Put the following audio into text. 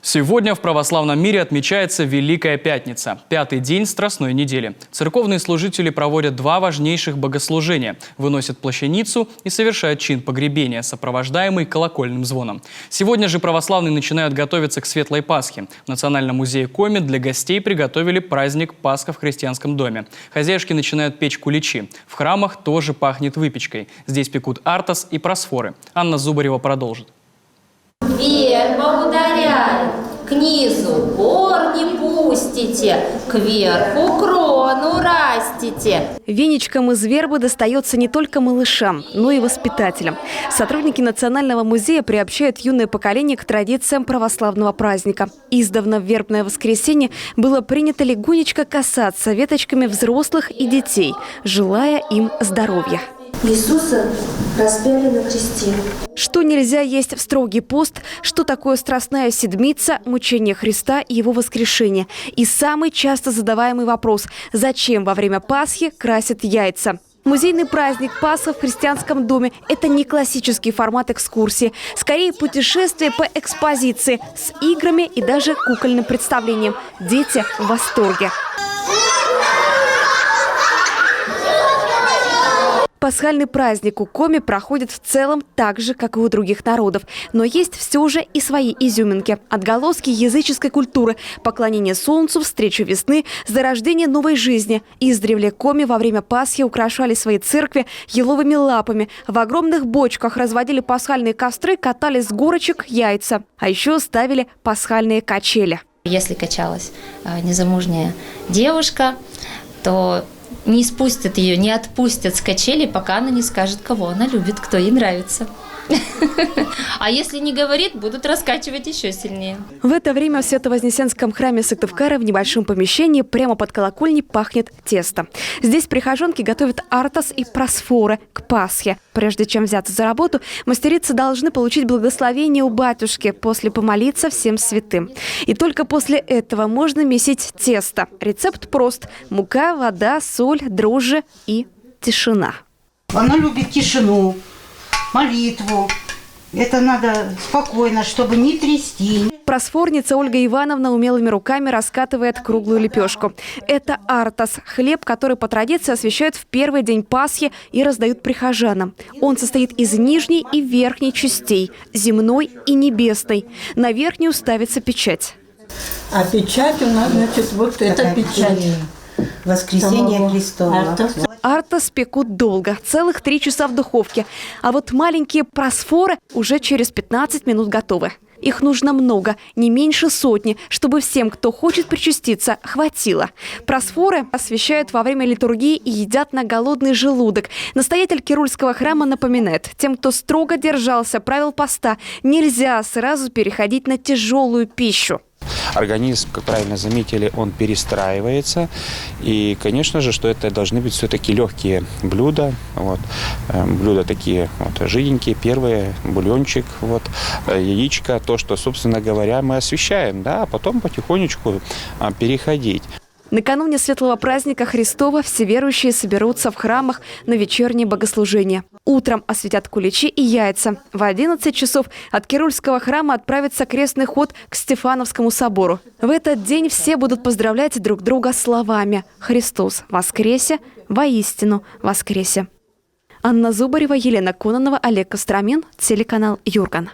Сегодня в православном мире отмечается Великая Пятница, пятый день Страстной недели. Церковные служители проводят два важнейших богослужения, выносят плащаницу и совершают чин погребения, сопровождаемый колокольным звоном. Сегодня же православные начинают готовиться к Светлой Пасхе. В Национальном музее Коми для гостей приготовили праздник Пасха в христианском доме. Хозяюшки начинают печь куличи. В храмах тоже пахнет выпечкой. Здесь пекут артос и просфоры. Анна Зубарева продолжит. Верба ударяет, к низу бор не пустите, кверху крону растите. Веничком из вербы достается не только малышам, но и воспитателям. Сотрудники Национального музея приобщают юное поколение к традициям православного праздника. Издавна в вербное воскресенье было принято легонечко касаться веточками взрослых и детей, желая им здоровья. Иисуса распяли на кресте. Что нельзя есть в строгий пост, что такое страстная седмица, мучение Христа и его воскрешение. И самый часто задаваемый вопрос – зачем во время Пасхи красят яйца? Музейный праздник Пасха в христианском доме – это не классический формат экскурсии. Скорее, путешествие по экспозиции с играми и даже кукольным представлением. Дети в восторге. Пасхальный праздник у Коми проходит в целом так же, как и у других народов. Но есть все же и свои изюминки. Отголоски языческой культуры, поклонение солнцу, встречу весны, зарождение новой жизни. Издревле Коми во время Пасхи украшали свои церкви еловыми лапами. В огромных бочках разводили пасхальные костры, катали с горочек яйца. А еще ставили пасхальные качели. Если качалась незамужняя девушка, то не спустят ее, не отпустят с качели, пока она не скажет, кого она любит, кто ей нравится. А если не говорит, будут раскачивать еще сильнее. В это время в Свято-Вознесенском храме Сыктывкара в небольшом помещении прямо под колокольней пахнет тесто. Здесь прихожанки готовят артос и просфоры к Пасхе. Прежде чем взяться за работу, мастерицы должны получить благословение у батюшки, после помолиться всем святым. И только после этого можно месить тесто. Рецепт прост: мука, вода, соль, дрожжи и тишина. Она любит тишину, молитву. Это надо спокойно, чтобы не трясти. Просфорница Ольга Ивановна умелыми руками раскатывает круглую лепешку. Это артос – хлеб, который по традиции освящают в первый день Пасхи и раздают прихожанам. Он состоит из нижней и верхней частей – земной и небесной. На верхнюю ставится печать. А печать у нас, значит, вот эта печать. Воскресение Христово. Артос пекут долго, целых 3 часа в духовке. А вот маленькие просфоры уже через 15 минут готовы. Их нужно много, не меньше 100, чтобы всем, кто хочет причаститься, хватило. Просфоры освящают во время литургии и едят на голодный желудок. Настоятель Кирульского храма напоминает: тем, кто строго держался правил поста, нельзя сразу переходить на тяжелую пищу. Организм, как правильно заметили, он перестраивается. И, конечно же, что это должны быть все-таки легкие блюда. Вот. Блюда такие вот, жиденькие, первые, бульончик, вот, яичко. То, что, собственно говоря, мы освещаем, да, а потом потихонечку переходить. Накануне Светлого праздника Христова все верующие соберутся в храмах на вечернее богослужение. Утром осветят куличи и яйца. В 11 часов от Кирульского храма отправится крестный ход к Стефановскому собору. В этот день все будут поздравлять друг друга словами: «Христос воскресе, воистину воскресе». Анна Зубарева, Елена Кононова, Олег Костромин, телеканал Юрган.